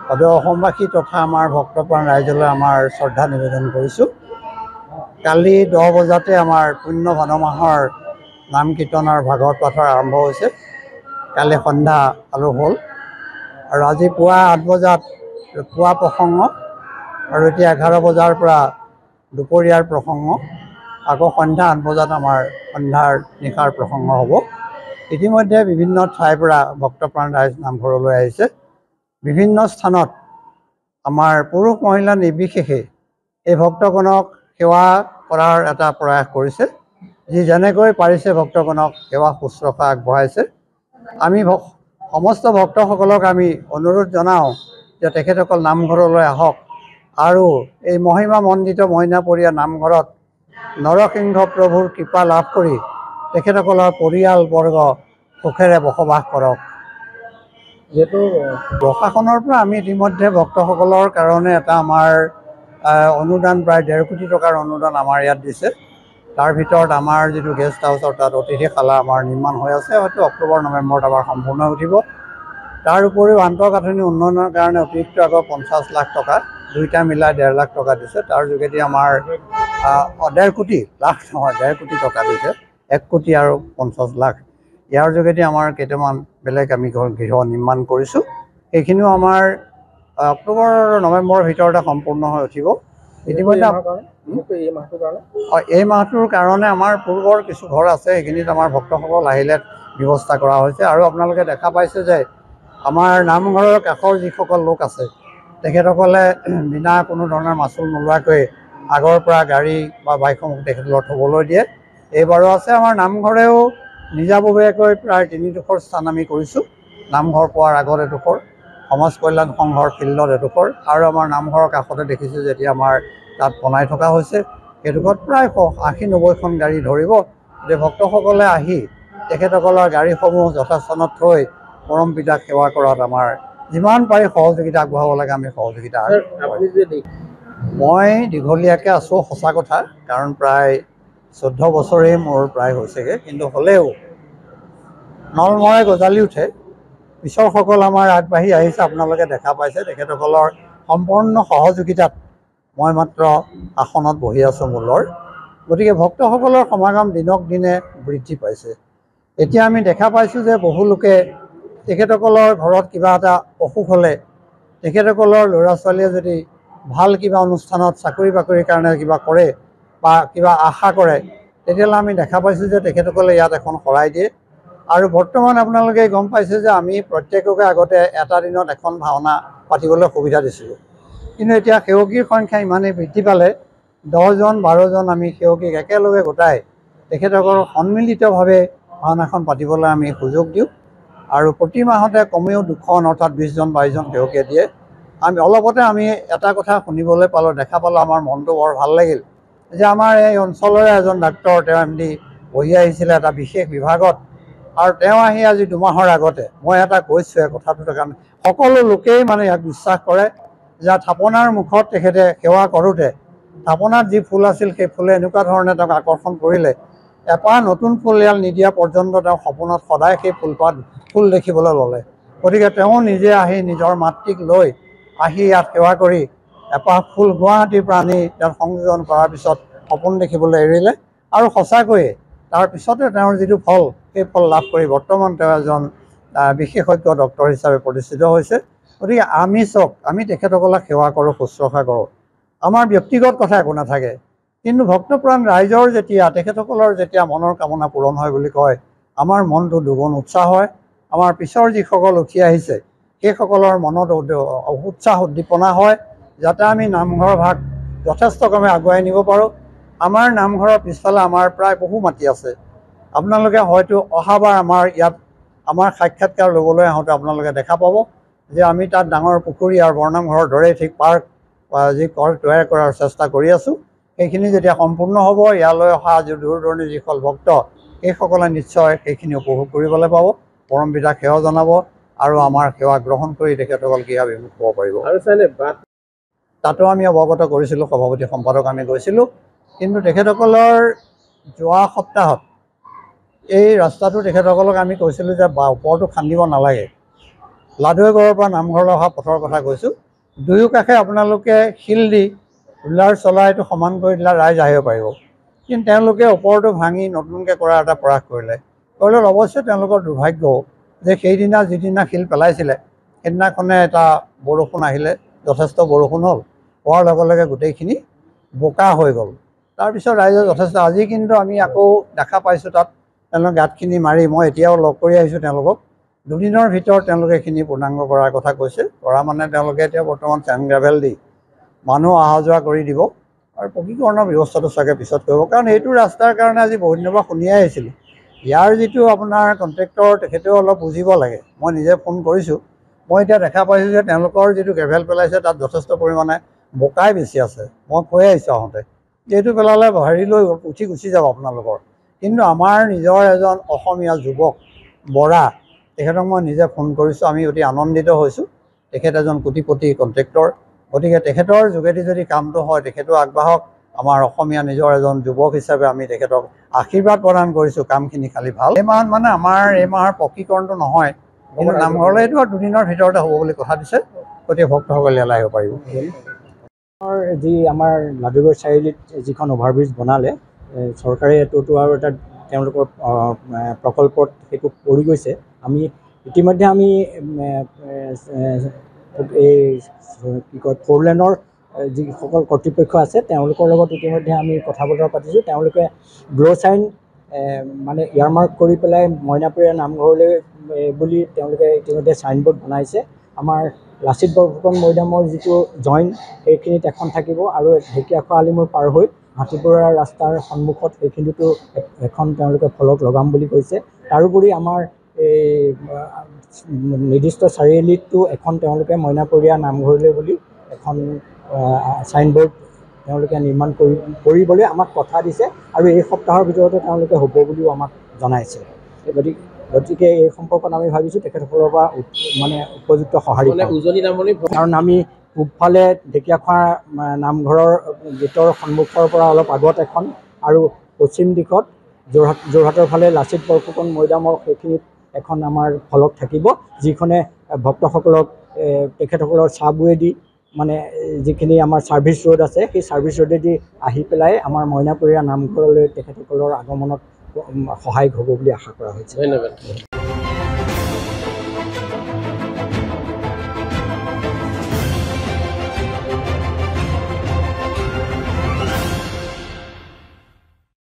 সদৌ অসমবাসী তথা আমাৰ ভক্তপ্ৰাণ ৰাইজলৈ আমাৰ শ্ৰদ্ধা নিবেদন কৰিছোঁ। কালি 10 বজাতে আমাৰ পুণ্য ভাদ মাহৰ নাম কীৰ্তন আৰু ভাগৱত পাঠৰ আৰম্ভ হৈছে। কালি সন্ধ্যা আৰু হ'ল আৰু আজি পুৱা 8 বজাত পুৱা প্ৰসংগ আৰু এতিয়া 11 বজাৰ পৰা দুপৰীয়াৰ প্ৰসংগ, আকৌ সন্ধ্যা 8 বজাত আমাৰ সন্ধ্যাৰ নিশাৰ প্ৰসংগ হ'ব। ইতিমধ্যে বিভিন্ন ঠাইৰ পৰা ভক্তপ্ৰাণ ৰাইজ নামঘৰলৈ আহিছে। বিভিন্ন স্থানত আমাৰ পুৰুষ মহিলা নিৰ্বিশেষে এই ভক্তগণক সেৱা কৰাৰ এটা প্ৰয়াস কৰিছে। যি যেনেকৈ পাৰিছে ভক্তগণক সেৱা শুশ্ৰূষা আগবঢ়াইছে। আমি সমস্ত ভক্তসকলক আমি অনুৰোধ জনাওঁ যে তেখেতসকল নামঘৰলৈ আহক আৰু এই মহিমা মণ্ডিত মইনাপৰীয়া নামঘৰত নৰসিংহ প্ৰভুৰ কৃপা লাভ কৰি তেখেতসকলৰ পৰিয়ালবৰ্গ সুখেৰে বসবাস কৰক। যিহেতু প্ৰশাসনৰ পৰা আমি ইতিমধ্যে ভক্তসকলৰ কাৰণে এটা আমাৰ অনুদান প্ৰায় 1.5 কোটি টকাৰ অনুদান আমাৰ ইয়াত দিছে। তাৰ ভিতৰত আমাৰ যিটো গেষ্ট হাউচৰ তাত অতিথিশালা আমাৰ নিৰ্মাণ হৈ আছে, হয়তো অক্টোবৰ নৱেম্বৰত আমাৰ সম্পূৰ্ণ উঠিব। তাৰ উপৰিও আন্তঃগাঁথনি উন্নয়নৰ কাৰণে অতিৰিক্ত আকৌ 50 লাখ টকা, দুইটা মিলাই 1.5 লাখ টকা দিছে। তাৰ যোগেদি আমাৰ 1.5 কোটি লাখ নহয়, 1.5 কোটি টকা দিছে, 1 কোটি আৰু 50 লাখ। ইয়াৰ যোগেদি আমাৰ কেইটামান বেলেগ আমি গৃহ নিৰ্মাণ কৰিছোঁ। সেইখিনিও আমাৰ অক্টোবৰ নৱেম্বৰৰ ভিতৰতে সম্পূৰ্ণ হৈ উঠিব। ইতিমধ্যে এই মাহটোৰ কাৰণে আমাৰ পূৰ্বৰ কিছু ঘৰ আছে, সেইখিনিত আমাৰ ভক্তসকল আহিলে ব্যৱস্থা কৰা হৈছে। আৰু আপোনালোকে দেখা পাইছে যে আমাৰ নামঘৰৰ কাষৰ যিসকল লোক আছে তেখেতসকলে বিনা কোনো ধৰণৰ মাচুল নোলোৱাকৈ আগৰ পৰা গাড়ী বা বাইকসমূহ তেখেতসকলক থ'বলৈ দিয়ে। এইবাৰো আছে। আমাৰ নামঘৰেও নিজাববীয়াকৈ প্ৰায় 3ডোখৰ স্থান আমি কৰিছোঁ। নামঘৰ পোৱাৰ আগত এডোখৰ, সমাজ কল্যাণ সংঘৰ ফিল্ডত এডোখৰ, আৰু আমাৰ নামঘৰৰ কাষতে দেখিছোঁ যেতিয়া আমাৰ তাত বনাই থকা হৈছে সেইডোখৰত প্ৰায় 80-90খন গাড়ী ধৰিব। যে ভক্তসকলে আহি তেখেতসকলৰ গাড়ীসমূহ যথাস্থানত থৈ পৰম পিতাক সেৱা কৰাত আমাৰ যিমান পাৰি সহযোগিতা আগবঢ়াব লাগে আমি সহযোগিতা মই দীঘলীয়াকৈ আছোঁ, সঁচা কথা, কাৰণ প্ৰায় 14 বছৰেই মোৰ প্ৰায় হৈছেগৈ। কিন্তু হ'লেও নলমৰে গজালি উঠে। পিছৰসকল আমাৰ আগবাঢ়ি আহিছে, আপোনালোকে দেখা পাইছে। তেখেতসকলৰ সম্পূৰ্ণ সহযোগিতাত মই মাত্ৰ আসনত বহি আছোঁ মূলৰ। গতিকে ভক্তসকলৰ সমাগম দিনক দিনে বৃদ্ধি পাইছে। এতিয়া আমি দেখা পাইছোঁ যে বহু লোকে তেখেতসকলৰ ঘৰত কিবা এটা অসুখ হ'লে, তেখেতসকলৰ ল'ৰা ছোৱালীয়ে যদি ভাল কিবা অনুষ্ঠানত চাকৰি বাকৰিৰ কাৰণে কিবা কৰে বা কিবা আশা কৰে, তেতিয়াহ'লে আমি দেখা পাইছোঁ যে তেখেতসকলে ইয়াত এখন শৰাই দিয়ে। আৰু বৰ্তমান আপোনালোকে গম পাইছে যে আমি প্ৰত্যেককে আগতে এটা দিনত এখন ভাওনা পাতিবলৈ সুবিধা দিছিলোঁ। কিন্তু এতিয়া সেৱকীৰ সংখ্যা ইমানেই বৃদ্ধি পালে 10-12জন আমি সেৱকীক একেলগে গোটাই তেখেতসকলৰ সন্মিলিতভাৱে ভাওনাখন পাতিবলৈ আমি সুযোগ দিওঁ। আৰু প্ৰতি মাহতে কমেও 2খন অৰ্থাৎ 20-22জন সেৱকে দিয়ে। আমি অলপতে আমি এটা কথা শুনিবলৈ পালোঁ, দেখা পালোঁ, আমাৰ মনটো বৰ ভাল লাগিল যে আমাৰ এই অঞ্চলৰে এজন ডাক্তৰ, তেওঁ MD বহি আহিছিলে এটা বিশেষ বিভাগত, আৰু তেওঁ আহি আজি 2 মাহৰ আগতে মই এটা কৈছোঁ এই কথাটোৰ কাৰণে সকলো লোকেই মানে ইয়াক বিশ্বাস কৰে যে থাপনাৰ মুখত তেখেতে সেৱা কৰোঁতে থাপনাত যি ফুল আছিল সেই ফুলে এনেকুৱা ধৰণে তেওঁক আকৰ্ষণ কৰিলে, এপাহ নতুন ফুল ইয়াত নিদিয়া পৰ্যন্ত তেওঁ সপোনত সদায় সেই ফুল দেখিবলৈ ল'লে। গতিকে তেওঁ নিজে আহি নিজৰ মাতৃক লৈ আহি ইয়াত সেৱা কৰি এপাহ ফুল গুৱাহাটীৰ পৰা আনি তেওঁক সংযোজন কৰাৰ পিছত সপোন দেখিবলৈ এৰিলে। আৰু সঁচাকৈয়ে তাৰ পিছতে তেওঁৰ যিটো ফল, সেই ফল লাভ কৰি বৰ্তমান তেওঁ এজন বিশেষজ্ঞ ডক্তৰ হিচাপে প্ৰতিষ্ঠিত হৈছে। গতিকে আমি তেখেতসকলক সেৱা কৰোঁ, শুশ্ৰূষা কৰোঁ, আমাৰ ব্যক্তিগত কথা একো নাথাকে। কিন্তু ভক্তপ্ৰাণ ৰাইজৰ যেতিয়া তেখেতসকলৰ যেতিয়া মনৰ কামনা পূৰণ হয় বুলি কয়, আমাৰ মনটো দুগুণ উৎসাহ হয়। আমাৰ পিছৰ যিসকল উঠি আহিছে সেইসকলৰ মনত উৎসাহ উদ্দীপনা হয়, যাতে আমি নামঘৰ ভাগ যথেষ্টক্ৰমে আগুৱাই নিব পাৰোঁ। আমাৰ নামঘৰৰ পিছফালে আমাৰ প্ৰায় বহু মাটি আছে। আপোনালোকে হয়তো অহাবাৰ আমাৰ ইয়াত আমাৰ সাক্ষাৎকাৰ ল'বলৈ আহোঁতে আপোনালোকে দেখা পাব যে আমি তাত ডাঙৰ পুখুৰী আৰু বৰনামঘৰৰ দৰেই ঠিক পাৰ্ক যি তৈয়াৰ কৰাৰ চেষ্টা কৰি আছোঁ। সেইখিনি যেতিয়া সম্পূৰ্ণ হ'ব, ইয়ালৈ অহা দূৰ দূৰণিৰ যিসকল ভক্ত সেইসকলে নিশ্চয় সেইখিনি উপভোগ কৰিবলৈ পাব, পৰম পিতাক সেৱা জনাব আৰু আমাৰ সেৱা গ্ৰহণ কৰি তেখেতসকল ক্ৰীড়াবিমুখ হ'ব পাৰিব। তাতো আমি অৱগত কৰিছিলোঁ, সভাপতি সম্পাদক আমি গৈছিলোঁ। কিন্তু তেখেতসকলৰ যোৱা সপ্তাহত এই ৰাস্তাটো তেখেতসকলক আমি কৈছিলোঁ যে ওপৰটো খান্দিব নালাগে, লাডুৱেগড়ৰ পৰা নামঘৰলৈ অহা পথৰ কথা কৈছোঁ। দুয়ো কাষে আপোনালোকে শিল দি ৰুলাৰ চলাই এইটো সমান কৰি দিলে ৰাইজ আহিব পাৰিব। কিন্তু তেওঁলোকে ওপৰটো ভাঙি নতুনকৈ কৰা এটা প্ৰয়াস কৰিলে। অৱশ্যে তেওঁলোকৰ দুৰ্ভাগ্য যে সেইদিনা যিদিনা শিল পেলাইছিলে সেইদিনাখনে এটা বৰষুণ আহিলে, যথেষ্ট বৰষুণ হ'ল, হোৱাৰ লগে লগে গোটেইখিনি বোকা হৈ গ'ল। তাৰপিছত ৰাইজে যথেষ্ট, আজি কিন্তু আমি আকৌ দেখা পাইছোঁ তাত তেওঁলোকে গাঁতখিনি মাৰি, মই এতিয়াও লগ কৰি আহিছোঁ তেওঁলোকক, দুদিনৰ ভিতৰত তেওঁলোকে এইখিনি পূৰ্ণাংগ কৰাৰ কথা কৈছে। কৰা মানে তেওঁলোকে এতিয়া বৰ্তমান চেণ্ড গ্ৰেভেল দি মানুহ অহা যোৱা কৰি দিব আৰু পকীকৰণৰ ব্যৱস্থাটো চাগে পিছত কৰিব। কাৰণ এইটো ৰাস্তাৰ কাৰণে আজি বহুত দিনৰ পৰা শুনিয়ে আহিছিলোঁ। ইয়াৰ যিটো আপোনাৰ কণ্ট্ৰেক্টৰ তেখেতেও অলপ বুজিব লাগে। মই নিজে ফোন কৰিছোঁ, মই এতিয়া দেখা পাইছোঁ যে তেওঁলোকৰ যিটো গ্ৰেভেল পেলাইছে তাত যথেষ্ট পৰিমাণে বোকাই বেছি আছে। মই কৈ আহিছোঁ আহোঁতে এইটো পেলালে হেৰি লৈ উঠি গুচি যাব আপোনালোকৰ। কিন্তু আমাৰ নিজৰ এজন অসমীয়া যুৱক বৰা, তেখেতক মই নিজে ফোন কৰিছোঁ, আমি অতি আনন্দিত হৈছোঁ। তেখেত এজন কোটিপতি কণ্ট্ৰেক্টৰ, গতিকে তেখেতৰ যোগেদি যদি কামটো হয় তেখেতো আগবাঢ়ক। আমাৰ অসমীয়া নিজৰ এজন যুৱক হিচাপে আমি তেখেতক আশীৰ্বাদ প্ৰদান কৰিছোঁ। কামখিনি খালি ভাল। এই মাহত মানে আমাৰ এই মাহৰ পকীকৰণটো নহয়, কিন্তু নামঘৰলৈ এইটো আৰু দুদিনৰ ভিতৰতে হ'ব বুলি কথা দিছে। গতিকে ভক্তসকলে ইয়ালৈ আহিব পাৰিব। যি আমাৰ লাডুগড় চাৰিআলিত যিখন অভাৰব্ৰিজ বনালে চৰকাৰে, এইটোতো আৰু এটা তেওঁলোকৰ প্ৰকল্পত সেইটো পৰি গৈছে। আমি ইতিমধ্যে আমি এই কি কয় ফ'ৰলেনৰ যিসকল কৰ্তৃপক্ষ আছে তেওঁলোকৰ লগত ইতিমধ্যে আমি কথা বতৰা পাতিছোঁ। তেওঁলোকে গ্ল' চাইন মানে ইয়াৰমাৰ্ক কৰি পেলাই মইনাপুৰীয়া নামঘৰলৈ বুলি তেওঁলোকে ইতিমধ্যে চাইনবোৰ্ড বনাইছে। আমাৰ লাচিত বৰফুকন মৈদামৰ যিটো জইণ্ট সেইখিনিত এখন থাকিব আৰু ঢেকীয়াখোৱা আলিমূৰ পাৰ হৈ হাতীপুৰা ৰাস্তাৰ সন্মুখত সেইখিনিতো এখন তেওঁলোকে ফলক লগাম বুলি কৈছে। তাৰোপৰি আমাৰ এই নিৰ্দিষ্ট চাৰিআলিতো এখন তেওঁলোকে মইনাপুৰীয়া নামঘৰলৈ বুলি এখন চাইনবোৰ্ড তেওঁলোকে নিৰ্মাণ কৰিবলৈ আমাক কথা দিছে আৰু এই সপ্তাহৰ ভিতৰতে তেওঁলোকে হ'ব বুলিও আমাক জনাইছে। গতিকে এই সম্পৰ্কত আমি ভাবিছোঁ তেখেতসকলৰ পৰা মানে উপযুক্ত সঁহাৰি পাম। কাৰণ আমি পূবফালে ঢেকীয়াখোৱা নামঘৰৰ গেটৰ সন্মুখৰ পৰা অলপ আগত এখন আৰু পশ্চিম দিশত যোৰহাটৰ ফালে লাচিত বৰফুকন মৈদামৰ সেইখিনিত এখন আমাৰ ফলক থাকিব, যিখনে ভক্তসকলক তেখেতসকলৰ চাবৱেদি মানে যিখিনি আমাৰ ছাৰ্ভিচ ৰোড আছে সেই ছাৰ্ভিচ ৰোডেদি আহি পেলাই আমাৰ মইনাপুৰীয়া নামঘৰলৈ তেখেতসকলৰ আগমনত সহায় হ'ব বুলি আশা কৰা হৈছে। ধন্যবাদ।